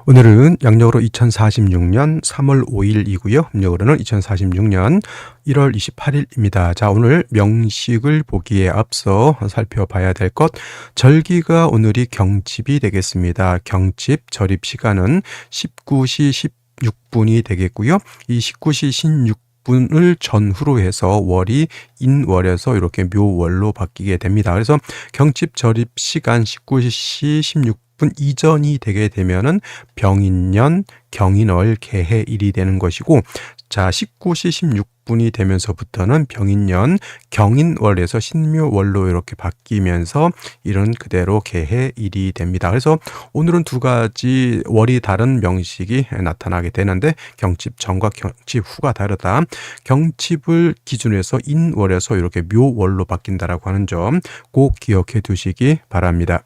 오늘은 양력으로 2046년 3월 5일이고요. 음력으로는 2046년 1월 28일입니다. 자, 오늘 명식을 보기에 앞서 살펴봐야 될 것, 절기가 오늘이 경칩이 되겠습니다. 경칩 절입 시간은 19시 16분이 되겠고요. 이 19시 16분을 전후로 해서 월이 인월에서 이렇게 묘월로 바뀌게 됩니다. 그래서 경칩 절입 시간 19시 16분 이전이 되게 되면은 병인년, 경인월, 개해일이 되는 것이고, 자, 19시 16분이 되면서부터는 병인년, 경인월에서 신묘월로 이렇게 바뀌면서 이런 그대로 개해일이 됩니다. 그래서 오늘은 두 가지 월이 다른 명식이 나타나게 되는데, 경칩 전과 경칩 후가 다르다. 경칩을 기준으로 해서 인월에서 이렇게 묘월로 바뀐다라고 하는 점 꼭 기억해 두시기 바랍니다.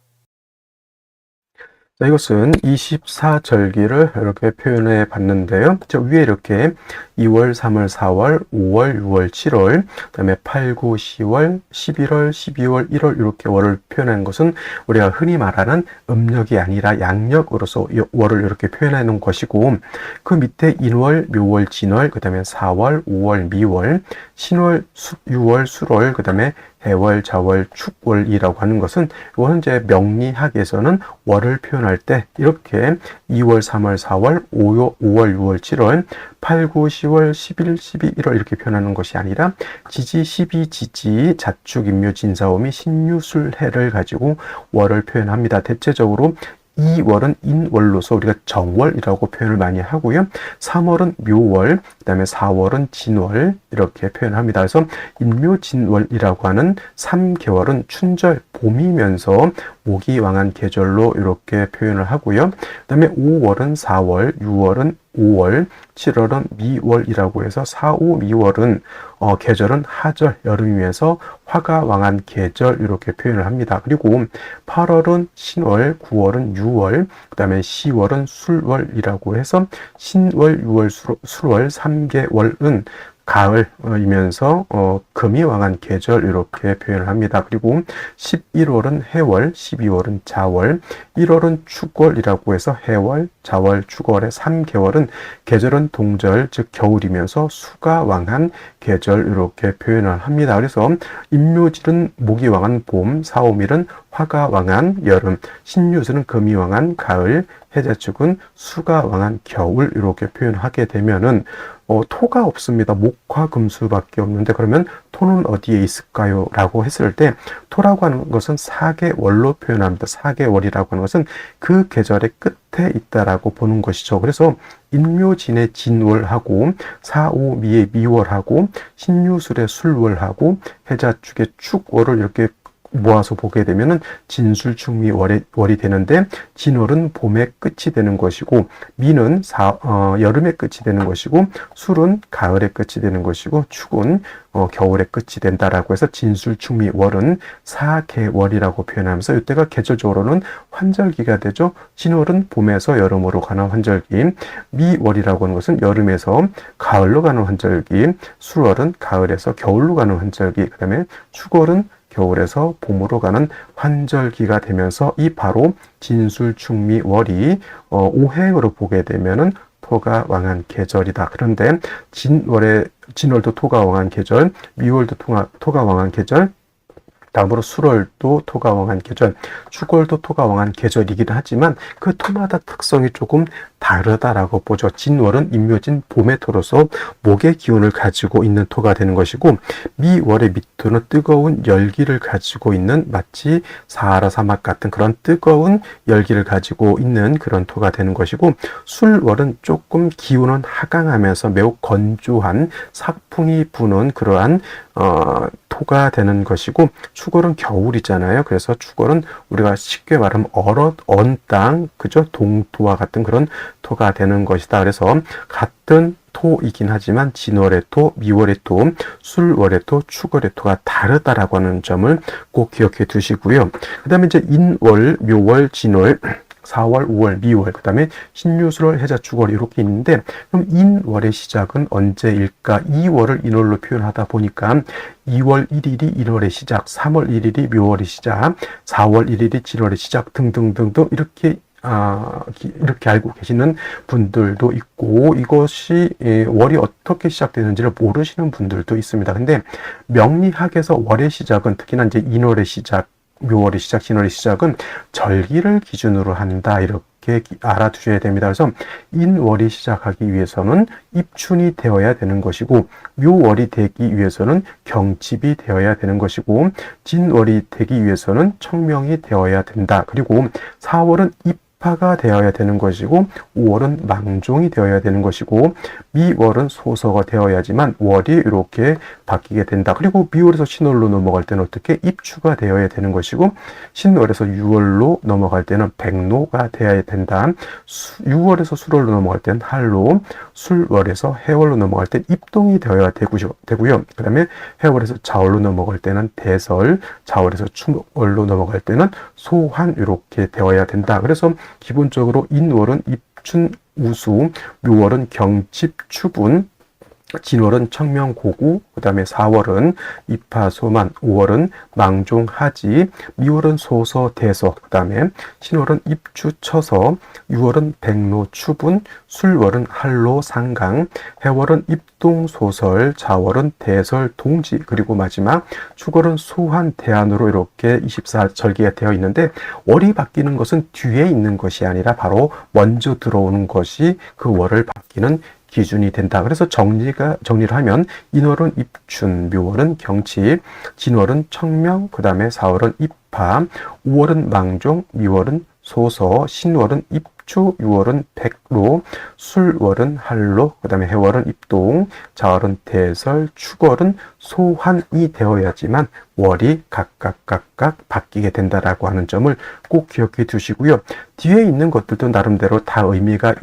자, 이것은 24절기를 이렇게 표현해 봤는데요. 저 위에 이렇게 2월, 3월, 4월, 5월, 6월, 7월, 그다음에 8, 9, 10월, 11월, 12월, 1월 이렇게 월을 표현한 것은 우리가 흔히 말하는 음력이 아니라 양력으로서 월을 이렇게 표현해 놓은 것이고, 그 밑에 인월, 묘월, 진월, 그다음에 4월, 5월, 미월, 신월, 6월, 술월, 그다음에 해월, 자월, 축월이라고 하는 것은 이거는 이제 명리학에서는 월을 표현할 때 이렇게 2월, 3월, 4월, 5월, 6월, 7월, 8, 9, 10월, 11, 12, 1월 이렇게 표현하는 것이 아니라 지지, 시비, 지지, 자축, 임묘, 진사오미, 신유술해를 가지고 월을 표현합니다. 대체적으로 이 월은 인월로서 우리가 정월이라고 표현을 많이 하고요. 3월은 묘월, 그 다음에 4월은 진월 이렇게 표현합니다. 그래서 인묘진월이라고 하는 3개월은 춘절, 봄이면서 모기 왕한 계절로 이렇게 표현을 하고요. 그 다음에 5월은 4월, 6월은 5월, 7월은 미월이라고 해서 4, 5, 미월은 계절은 하절, 여름이면서 화가 왕한 계절 이렇게 표현을 합니다. 그리고 8월은 신월, 9월은 유월, 그 다음에 10월은 술월이라고 해서 신월, 유월, 술월 3개월은 가을이면서 금이 왕한 계절 이렇게 표현을 합니다. 그리고 11월은 해월, 12월은 자월, 1월은 축월이라고 해서 해월, 자월, 축월의 3개월은 계절은 동절, 즉 겨울이면서 수가 왕한 계절 이렇게 표현을 합니다. 그래서 임묘질은 목이 왕한 봄, 사오밀은 화가 왕한 여름, 신유술은 금이 왕한 가을, 해자축은 수가 왕한 겨울 이렇게 표현하게 되면은 토가 없습니다. 목화 금수밖에 없는데 그러면 토는 어디에 있을까요? 라고 했을 때 토라고 하는 것은 사계월로 표현합니다. 사계월이라고 하는 것은 그 계절의 끝에 있다라고 보는 것이죠. 그래서 인묘진의 진월하고 사오미의 미월하고 신유술의 술월하고 해자축의 축월을 이렇게 모아서 보게 되면은 진술충미 월이 되는데, 진월은 봄의 끝이 되는 것이고, 미는 여름의 끝이 되는 것이고, 술은 가을의 끝이 되는 것이고, 축은 겨울의 끝이 된다라고 해서 진술충미 월은 사계월이라고 표현하면서 이때가 계절적으로는 환절기가 되죠. 진월은 봄에서 여름으로 가는 환절기, 미월이라고 하는 것은 여름에서 가을로 가는 환절기, 술월은 가을에서 겨울로 가는 환절기, 그 다음에 축월은 겨울에서 봄으로 가는 환절기가 되면서 이 바로 진술충미월이 오행으로 보게 되면은 토가 왕한 계절이다. 그런데 진월도 토가 왕한 계절, 미월도 토가 왕한 계절, 다음으로 술월도 토가 왕한 계절, 축월도 토가 왕한 계절이긴 하지만 그 토마다 특성이 조금 다르다라고 보죠. 진월은 임묘진 봄의 토로서 목의 기운을 가지고 있는 토가 되는 것이고, 미월의 밑토는 뜨거운 열기를 가지고 있는, 마치 사하라 사막 같은 그런 뜨거운 열기를 가지고 있는 그런 토가 되는 것이고, 술월은 조금 기운은 하강하면서 매우 건조한 사풍이 부는 그러한 토가 되는 것이고, 축월은 겨울이잖아요. 그래서 축월은 우리가 쉽게 말하면 언 땅, 그죠? 동토와 같은 그런 토가 되는 것이다. 그래서 같은 토이긴 하지만 진월의 토, 미월의 토, 술월의 토, 축월의 토가 다르다라고 하는 점을 꼭 기억해 두시고요. 그 다음에 이제 인월, 묘월, 진월, 4월, 5월, 미월, 그 다음에 신유술월, 해자축월 이렇게 있는데, 그럼 인월의 시작은 언제일까? 2월을 인월로 표현하다 보니까 2월 1일이 1월의 시작, 3월 1일이 묘월의 시작, 4월 1일이 진월의 시작 등등등등 이렇게 이렇게 알고 계시는 분들도 있고, 이것이 월이 어떻게 시작되는지를 모르시는 분들도 있습니다. 근데 명리학에서 월의 시작은, 특히나 이제 인월의 시작, 묘월의 시작, 진월의 시작은 절기를 기준으로 한다, 이렇게 알아두셔야 됩니다. 그래서 인월이 시작하기 위해서는 입춘이 되어야 되는 것이고, 묘월이 되기 위해서는 경칩이 되어야 되는 것이고, 진월이 되기 위해서는 청명이 되어야 된다. 그리고 4월은 입하가 되어야 되는 것이고, 5월은 망종이 되어야 되는 것이고, 미월은 소서가 되어야지만 월이 이렇게 바뀌게 된다. 그리고 미월에서 신월로 넘어갈 때는 어떻게 입추가 되어야 되는 것이고, 신월에서 유월로 넘어갈 때는 백로가 되어야 된다. 6월에서 술월로 넘어갈 때는 할로, 술월에서 해월로 넘어갈 때는 입동이 되어야 되고요. 그 다음에 해월에서 자월로 넘어갈 때는 대설, 자월에서 추월로 넘어갈 때는 소환, 이렇게 되어야 된다. 그래서 기본적으로 인월은 입춘, 우수, 묘월은 경칩, 추분, 진월은 청명, 고구, 그 다음에 4월은 입하, 소만, 5월은 망종, 하지, 미월은 소서, 대서, 그 다음에 신월은 입추, 처서, 6월은 백로, 추분, 술월은 할로, 상강, 해월은 입동, 소설, 자월은 대설, 동지, 그리고 마지막 축월은 소환, 대안으로 이렇게 24절기가 되어 있는데, 월이 바뀌는 것은 뒤에 있는 것이 아니라 바로 먼저 들어오는 것이 그 월을 바뀌는 기준이 된다. 그래서 정리를 하면 인월은 입춘, 묘월은 경칩, 진월은 청명, 그 다음에 4월은 입하, 5월은 망종, 미월은 소서, 신월은 입추, 6월은 백로, 술월은 할로, 그 다음에 해월은 입동, 자월은 대설, 축월은 소환이 되어야지만 월이 각각 바뀌게 된다라고 하는 점을 꼭 기억해 두시고요. 뒤에 있는 것들도 나름대로 다 의미가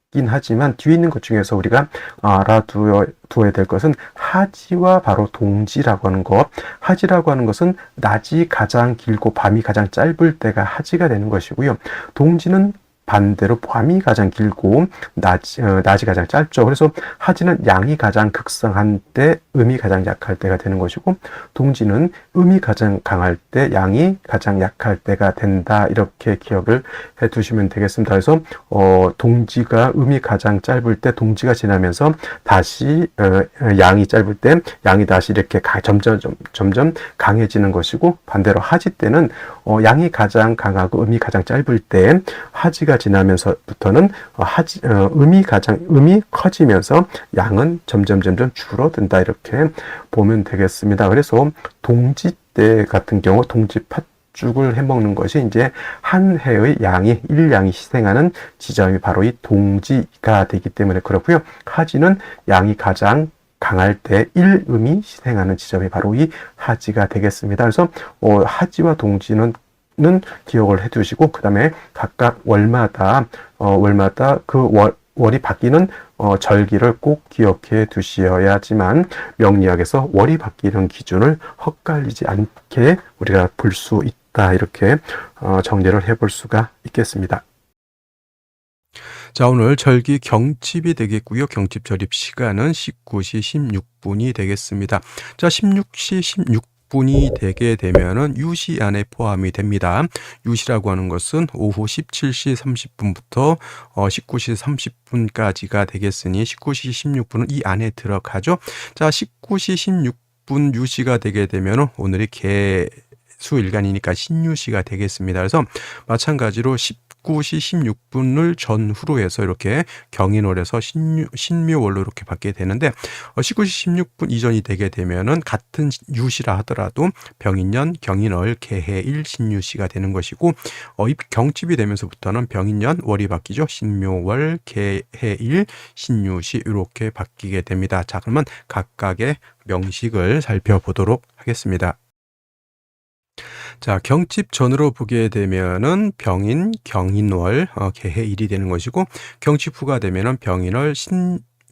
긴 하지만 뒤에 있는 것 중에서 우리가 알아두어야 될 것은 하지와 바로 동지라고 하는 것. 하지라고 하는 것은 낮이 가장 길고 밤이 가장 짧을 때가 하지가 되는 것이고요. 동지는 반대로 밤이 가장 길고 낮이 가장 짧죠. 그래서 하지는 양이 가장 극성한 때, 음이 가장 약할 때가 되는 것이고, 동지는 음이 가장 강할 때, 양이 가장 약할 때가 된다. 이렇게 기억을 해 두시면 되겠습니다. 그래서 동지가 음이 가장 짧을 때, 동지가 지나면서 다시 양이 짧을 때, 양이 다시 이렇게 점점 강해지는 것이고, 반대로 하지 때는 양이 가장 강하고 음이 가장 짧을 때, 하지가 지나면서부터는 음이 커지면서 양은 점점 줄어든다, 이렇게 보면 되겠습니다. 그래서 동지 때 같은 경우 동지 팥죽을 해먹는 것이 이제 한 해의 일양이 희생하는 지점이 바로 이 동지가 되기 때문에 그렇고요. 하지는 양이 가장 강할 때 일음이 희생하는 지점이 바로 이 하지가 되겠습니다. 그래서 하지와 동지는 기억을 해 두시고, 그 다음에 각각 월마다 그 월이 바뀌는 절기를 꼭 기억해 두셔야지만 명리학에서 월이 바뀌는 기준을 헛갈리지 않게 우리가 볼 수 있다. 이렇게 정리를 해볼 수가 있겠습니다. 자, 오늘 절기 경칩이 되겠고요. 경칩 절입 시간은 19시 16분이 되겠습니다. 자, 16시 16분이 되게 되면은 유시 안에 포함이 됩니다. 유시라고 하는 것은 오후 17시 30분부터 19시 30분까지가 되겠으니 19시 16분은 이 안에 들어가죠. 자, 19시 16분 유시가 되게 되면은 오늘이 개수일간이니까 신유시가 되겠습니다. 그래서 마찬가지로 19시 16분을 전후로 해서 이렇게 경인월에서 신묘월로 이렇게 바뀌게 되는데, 19시 16분 이전이 되게 되면은 같은 유시라 하더라도 병인년, 경인월, 개해일, 신유시가 되는 것이고, 경칩이 되면서부터는 병인년, 월이 바뀌죠. 신묘월, 개해일, 신유시 이렇게 바뀌게 됩니다. 자, 그러면 각각의 명식을 살펴보도록 하겠습니다. 자, 경칩 전으로 보게 되면은 병인, 경인월, 개해일이 되는 것이고, 경칩 후가 되면은 병인월,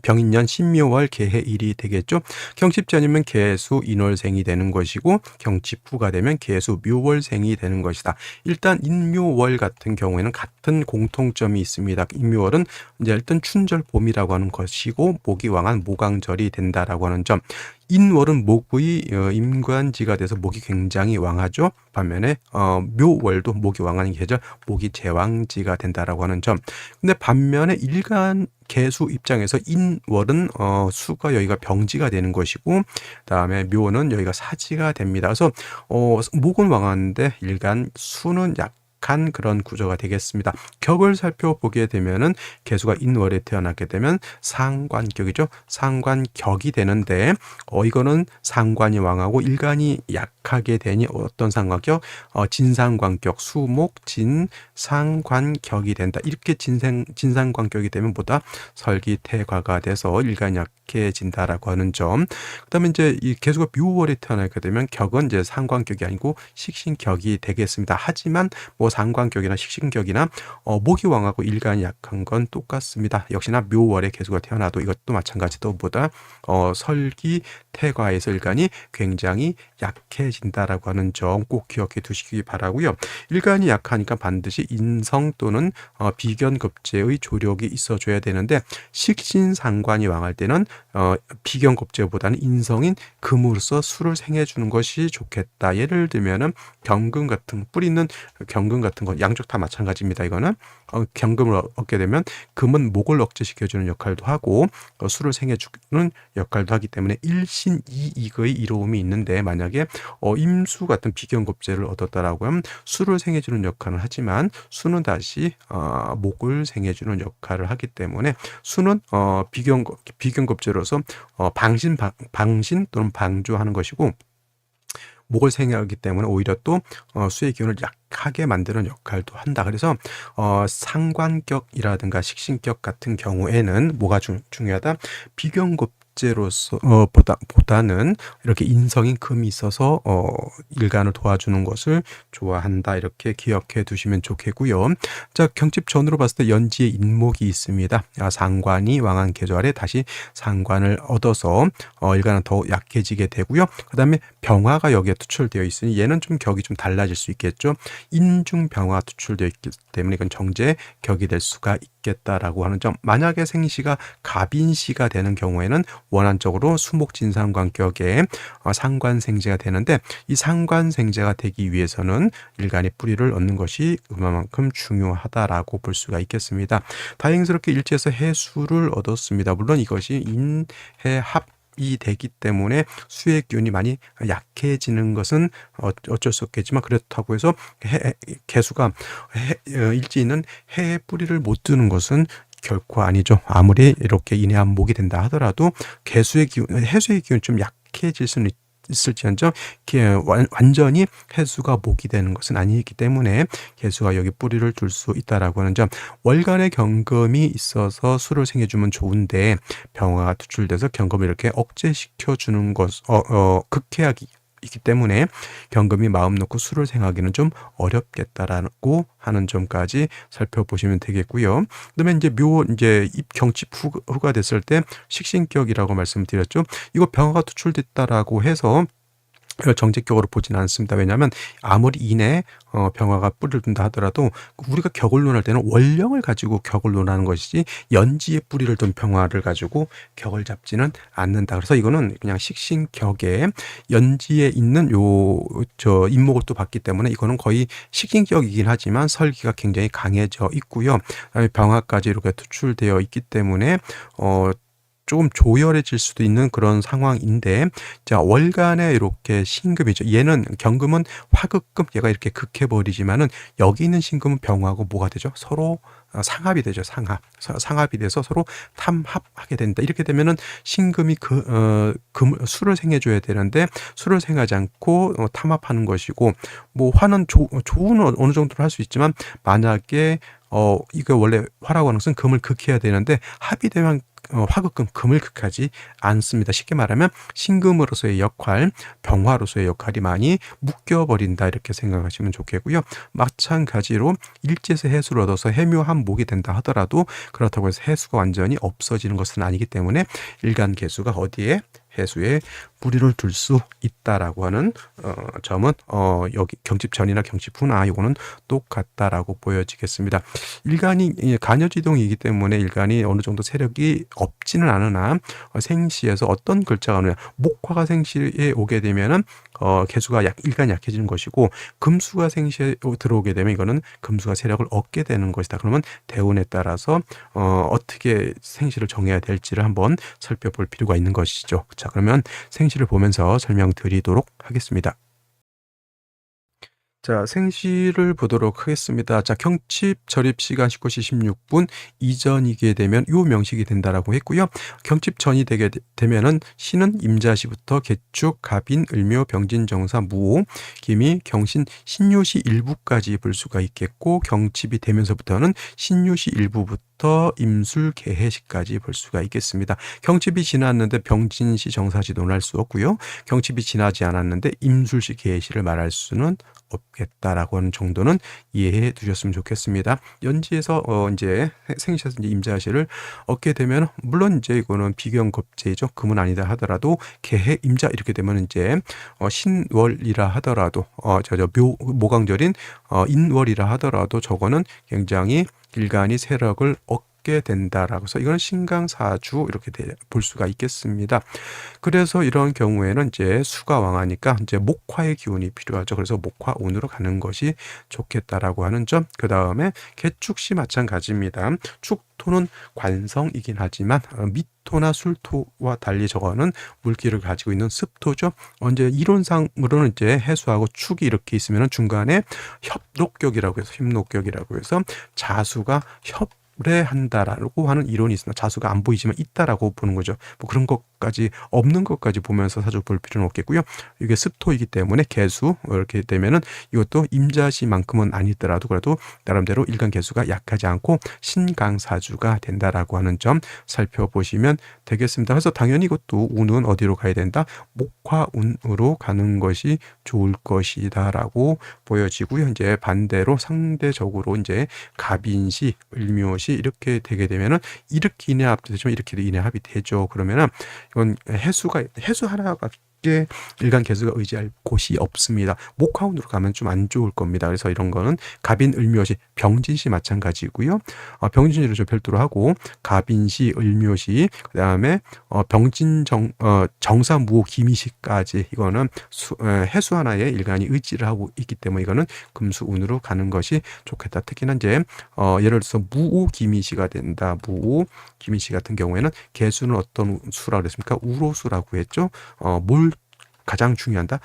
병인년 신묘월 개해일이 되겠죠. 경칩전이면 개수 인월생이 되는 것이고 경칩후가 되면 개수 묘월생이 되는 것이다. 일단 인묘월 같은 경우에는 같은 공통점이 있습니다. 인묘월은 이제 일단 춘절 봄이라고 하는 것이고 목이 왕한 모강절이 된다라고 하는 점. 인월은 목의 임관지가 돼서 목이 굉장히 왕하죠. 반면에 묘월도 목이 왕하는 계절, 목이 제왕지가 된다라고 하는 점. 근데 반면에 일간 개수 입장에서 인월은 수가 여기가 병지가 되는 것이고, 그다음에 묘는 여기가 사지가 됩니다. 그래서 목은 왕하는데 일간 수는 약한 그런 구조가 되겠습니다. 격을 살펴보게 되면은 개수가 인월에 태어나게 되면 상관격이죠. 상관격이 되는데 이거는 상관이 왕하고 일간이 약하게 되니 어떤 상관격? 진상관격, 수목, 진, 상관격이 된다. 이렇게 진상관격이 되면 보다 설기태과가 돼서 일간이 약해진다라고 하는 점. 그다음에 이제 이 개수가 묘월에 태어나게 되면 격은 이제 상관격이 아니고 식신격이 되겠습니다. 하지만 뭐 상관격이나 식신격이나 목이 왕하고 일간이 약한 건 똑같습니다. 역시나 묘월에 개수가 태어나도 이것도 마찬가지도 보다 설기태과에서 일간이 굉장히 약해진다라고 하는 점 꼭 기억해 두시기 바라고요. 일간이 약하니까 반드시 인성 또는 비견급제의 조력이 있어줘야 되는데 식신상관이 왕할 때는 비견급제보다는 인성인 금으로서 수를 생해주는 것이 좋겠다. 예를 들면은 경금 같은 뿌리 있는 경금 같은 거 양쪽 다 마찬가지입니다. 이거는 경금을 얻게 되면 금은 목을 억제시켜주는 역할도 하고 수를 생해주는 역할도 하기 때문에 일신이익의 이로움이 있는데 만약에 임수 같은 비견급제를 얻었다라고 하면 수를 생해주는 역할을 하지만 수는 다시 목을 생해주는 역할을 하기 때문에 수는 비견급제로서 방신 또는 방조하는 것이고 목을 생해하기 때문에 오히려 또 수의 기운을 약하게 만드는 역할도 한다. 그래서 상관격이라든가 식신격 같은 경우에는 뭐가 중요하다? 비견급제로서 보다는 이렇게 인성인 금이 있어서 일간을 도와주는 것을 좋아한다. 이렇게 기억해 두시면 좋겠고요. 자, 경칩전으로 봤을 때 연지에 인목이 있습니다. 상관이 왕한 계절에 다시 상관을 얻어서 일간은 더 약해지게 되고요. 그 다음에 병화가 여기에 투출되어 있으니 얘는 좀 격이 좀 달라질 수 있겠죠. 인중병화 투출되어 있기 때문에 이건 정제격이 될 수가 있겠다라고 하는 점. 만약에 생시가 갑인시가 되는 경우에는 원한적으로 수목진상관격에 상관생제가 되는데 이 상관생제가 되기 위해서는 일간의 뿌리를 얻는 것이 그만큼 중요하다라고 볼 수가 있겠습니다. 다행스럽게 일지에서 해수를 얻었습니다. 물론 이것이 인해합 이 되기 때문에 수의 기운이 많이 약해지는 것은 어쩔 수 없겠지만 그렇다고 해서 개수가 일지는 해의 뿌리를 못 두는 것은 결코 아니죠. 아무리 이렇게 인해한목이 된다 하더라도 개수의 기운, 해수의 기운이 좀 약해질 수는 있을지언정 완전히 해수가 목이 되는 것은 아니기 때문에 개수가 여기 뿌리를 둘 수 있다라고 하는 점. 월간의 경금이 있어서 수를 생해주면 좋은데 병화가 투출돼서 경금을 이렇게 억제시켜 주는 것, 극해하기 있기 때문에 경금이 마음 놓고 수를 생하기는 좀 어렵겠다라고 하는 점까지 살펴보시면 되겠고요. 그다음에 이제 경칩 후가 됐을 때 식신격이라고 말씀드렸죠. 이거 병화가 투출됐다라고 해서 정제격으로 보지는 않습니다. 왜냐하면 아무리 인해 병화가 뿌리를 둔다 하더라도 우리가 격을 논할 때는 원령을 가지고 격을 논하는 것이지 연지에 뿌리를 둔 병화를 가지고 격을 잡지는 않는다. 그래서 이거는 그냥 식신격에 연지에 있는 인목을 또 봤기 때문에 이거는 거의 식신격이긴 하지만 설기가 굉장히 강해져 있고요. 그다음에 병화까지 이렇게 투출되어 있기 때문에 조금 조열해질 수도 있는 그런 상황인데, 자, 월간에 이렇게 신금이죠. 얘는 경금은 화극금, 얘가 이렇게 극해버리지만은 여기 있는 신금은 병화하고 뭐가 되죠? 서로 상합이 되죠. 상합이 돼서 서로 탐합하게 된다. 이렇게 되면은 신금이 수를 생해줘야 되는데 수를 생하지 않고 탐합하는 것이고, 뭐 화는 좋은 어느 정도로 할 수 있지만 만약에 이거 원래 화라고 하는 것은 금을 극해야 되는데 합이 되면 화극금 금을 극하지 않습니다. 쉽게 말하면 신금으로서의 역할, 병화로서의 역할이 많이 묶여버린다 이렇게 생각하시면 좋겠고요. 마찬가지로 일지에서 해수를 얻어서 해묘한 목이 된다 하더라도 그렇다고 해서 해수가 완전히 없어지는 것은 아니기 때문에 일간계수가 어디에 해수에 무리를 둘 수 있다라고 하는 점은 여기 경칩전이나 경칩후나 이거는 똑같다라고 보여지겠습니다. 일간이 간여지동이기 때문에 일간이 어느 정도 세력이 없지는 않으나 생시에서 어떤 글자가 오느냐, 목화가 생시에 오게 되면은 개수가 일간이 약해지는 것이고 금수가 생시에 들어오게 되면 이거는 금수가 세력을 얻게 되는 것이다. 그러면 대운에 따라서 어떻게 생시를 정해야 될지를 한번 살펴볼 필요가 있는 것이죠. 자, 그러면 생시를 보면서 설명드리도록 하겠습니다. 자, 생시를 보도록 하겠습니다. 자, 경칩 절입 시간 19시 16분 이전이게 되면 요 명식이 된다라고 했고요. 경칩 전이 되게 되면은 시는 임자시부터 개축, 갑인, 을묘, 병진, 정사, 무오, 김이, 경신, 신유시 일부까지 볼 수가 있겠고 경칩이 되면서부터는 신유시 일부부터 임술, 개해시까지 볼 수가 있겠습니다. 경칩이 지났는데 병진시, 정사시도는 할 수 없고요. 경칩이 지나지 않았는데 임술시, 개해시를 말할 수는 없겠다라고 하는 정도는 이해해 두셨으면 좋겠습니다. 연지에서 이제 생시에서 이제 임자시를 얻게 되면 물론 이제 이거는 비경겁제이죠. 금은 아니다 하더라도 개해 임자 이렇게 되면 이제 신월이라 하더라도 모강절인 인월이라 하더라도 저거는 굉장히 일간이 세력을 얻게 된다라고 해서 이건 신강사주 이렇게 볼 수가 있겠습니다. 그래서 이런 경우에는 이제 수가 왕하니까 이제 목화의 기운이 필요하죠. 그래서 목화운으로 가는 것이 좋겠다라고 하는 점. 그 다음에 개축시 마찬가지입니다. 축토는 관성이긴 하지만 미토나 술토와 달리 저거는 물기를 가지고 있는 습토죠. 이제 이론상으로는 이제 해수하고 축이 이렇게 있으면 중간에 협록격이라고 해서 자수가 한다라고 하는 이론이 있습니다. 자수가 안 보이지만 있다라고 보는 거죠. 뭐 그런 것까지 없는 것까지 보면서 사주 볼 필요는 없겠고요. 이게 습토이기 때문에 개수 이렇게 되면은 이것도 임자시만큼은 아니더라도 그래도 나름대로 일간 개수가 약하지 않고 신강사주가 된다라고 하는 점 살펴보시면 되겠습니다. 그래서 당연히 이것도 운은 어디로 가야 된다? 목화운으로 가는 것이 좋을 것이다라고 보여지고요. 이제 반대로 상대적으로 이제 갑인시, 을묘시 이렇게 되게 되면은 이렇게 인해합도 되지만 이렇게도 인해합이 되죠. 그러면은 이건 해수 하나가 일간 개수가 의지할 곳이 없습니다. 목화운으로 가면 좀 안 좋을 겁니다. 그래서 이런 거는 갑인, 을묘시, 병진시 마찬가지고요. 병진시를 좀 별도로 하고 갑인시, 을묘시, 그 다음에 병진, 정사, 무오, 기미시까지 이거는 해수 하나에 일간이 의지를 하고 있기 때문에 이거는 금수운으로 가는 것이 좋겠다. 특히나 이제 예를 들어서 무오, 기미시가 된다. 무오, 기미시 같은 경우에는 개수는 어떤 수라고 그랬습니까? 우로수라고 했죠. 뭘 가장 중요한다?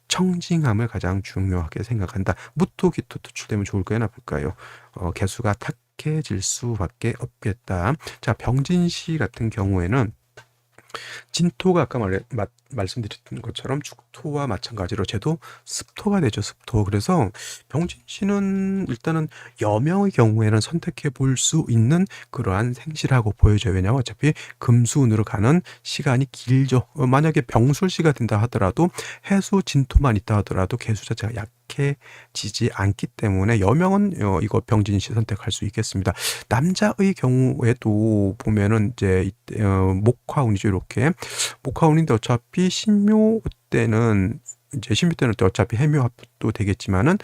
청징함을 가장 중요하게 생각한다. 무토, 기토 투출되면 좋을까요? 나쁠까요? 개수가 탁해질 수밖에 없겠다. 자, 병진시 같은 경우에는 진토가 아까 말씀드렸던 것처럼 축토와 마찬가지로 쟤도 습토가 되죠. 습토. 그래서 병진시는 일단은 여명의 경우에는 선택해 볼 수 있는 그러한 생시라고 보여져요. 왜냐하면 어차피 금수운으로 가는 시간이 길죠. 만약에 병술시가 된다 하더라도 해수 진토만 있다 하더라도 개수 자체가 약해지지 않기 때문에 여명은 이거 병진시 선택할 수 있겠습니다. 남자의 경우에도 보면은 이제 목화운이죠. 이렇게 목화운인데 어차피 신묘 때는 어차피 해묘합도 되겠지만은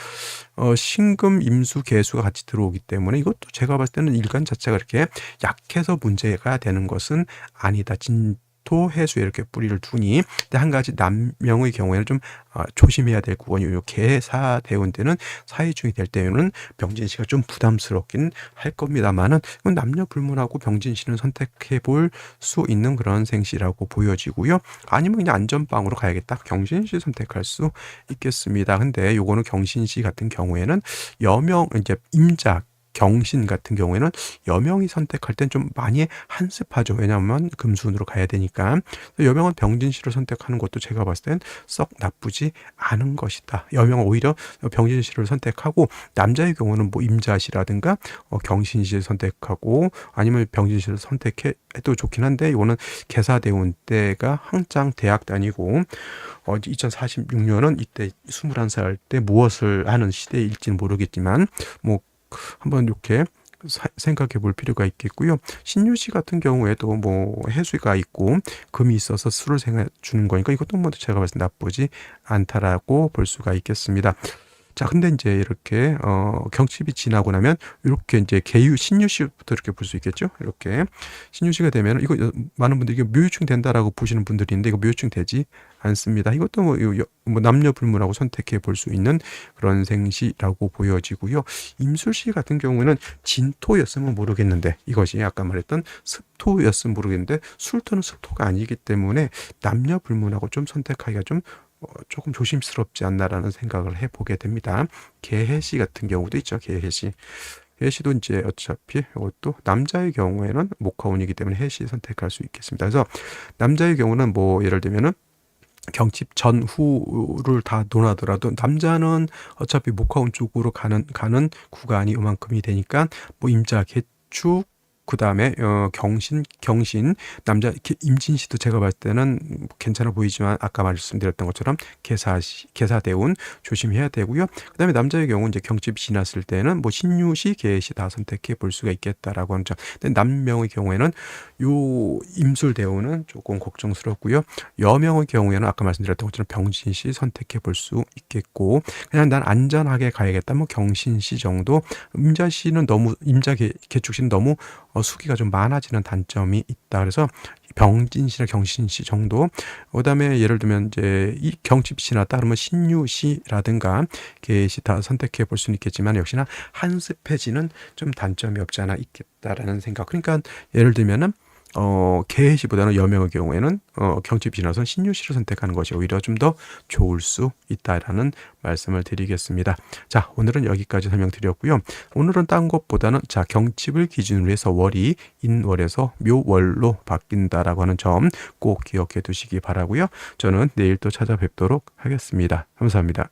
신금, 임수, 개수가 같이 들어오기 때문에 이것도 제가 봤을 때는 일간 자체가 이렇게 약해서 문제가 되는 것은 아니다. 진토, 해수에 이렇게 뿌리를 두니. 근데 한 가지 남명의 경우에는 좀 조심해야 될 구간이 요 개사 대운 때는 사이중이 될 때는 병진시가 좀 부담스럽긴 할 겁니다만은 이건 남녀 불문하고 병진시는 선택해 볼 수 있는 그런 생시라고 보여지고요. 아니면 그냥 안전빵으로 가야겠다. 경신시 선택할 수 있겠습니다. 근데 요거는 경신시 같은 경우에는 여명 이제 임자 경신 같은 경우에는 여명이 선택할 땐 좀 많이 한습하죠. 왜냐하면 금수운으로 가야 되니까. 여명은 병진시를 선택하는 것도 제가 봤을 땐 썩 나쁘지 않은 것이다. 여명은 오히려 병진시를 선택하고, 남자의 경우는 뭐 임자시라든가 경신시를 선택하고 아니면 병진시를 선택해도 좋긴 한데, 이거는 계사대운 때가 한창 대학 다니고 2046년은 이때 21살 때 무엇을 하는 시대일지는 모르겠지만 뭐 한번 이렇게 생각해 볼 필요가 있겠고요. 신유시 같은 경우에도 뭐 해수가 있고 금이 있어서 수를 생해 주는 거니까 이것도 뭐 제가 봤을 때 나쁘지 않다라고 볼 수가 있겠습니다. 자, 근데 이제 이렇게 경칩이 지나고 나면 이렇게 이제 개유 신유시부터 이렇게 볼 수 있겠죠. 이렇게 신유시가 되면 이거 많은 분들이 이게 묘유충 된다라고 보시는 분들이 있는데, 이거 묘유충 되지 않습니다. 이것도 뭐 남녀 불문하고 선택해 볼 수 있는 그런 생시라고 보여지고요. 임술시 같은 경우에는 진토였으면 모르겠는데, 이것이 아까 말했던 습토였으면 모르겠는데, 술토는 습토가 아니기 때문에 남녀 불문하고 좀 선택하기가 좀 조금 조심스럽지 않나라는 생각을 해보게 됩니다. 개해시 같은 경우도 있죠. 개해시. 해시도 이제 어차피 이것도 남자의 경우에는 목화운이기 때문에 해시 선택할 수 있겠습니다. 그래서 남자의 경우는 뭐 예를 들면은 경칩 전후를 다 논하더라도 남자는 어차피 목화운 쪽으로 가는 구간이 요만큼이 되니까 뭐 임자, 개축, 그 다음에 경신 남자 임진시도 제가 봤을 때는 괜찮아 보이지만 아까 말씀드렸던 것처럼 계사대운 조심해야 되고요. 그 다음에 남자의 경우 이제 경칩이 지났을 때는 뭐 신유시, 계시 다 선택해 볼 수가 있겠다라고 하는 점. 근데 남명의 경우에는 요 임술대운은 조금 걱정스럽고요. 여명의 경우에는 아까 말씀드렸던 것처럼 병신시 선택해 볼 수 있겠고, 그냥 난 안전하게 가야겠다 뭐 경신시 정도. 임자시는 너무 개축시는 너무 수기가 좀 많아지는 단점이 있다. 그래서 병진시나 경신시 정도. 그다음에 예를 들면 이제 이 경칩시나 따르면 신유시라든가 계시 다 선택해 볼 수는 있겠지만, 역시나 한습해지는 좀 단점이 없지 않아 있겠다라는 생각. 그러니까 예를 들면은 계시보다는 여명의 경우에는 경칩이 지나서 신유시를 선택하는 것이 오히려 좀 더 좋을 수 있다라는 말씀을 드리겠습니다. 자, 오늘은 여기까지 설명드렸고요. 오늘은 딴 것보다는 자, 경칩을 기준으로 해서 월이 인월에서 묘월로 바뀐다라고 하는 점 꼭 기억해 두시기 바라고요. 저는 내일 또 찾아뵙도록 하겠습니다. 감사합니다.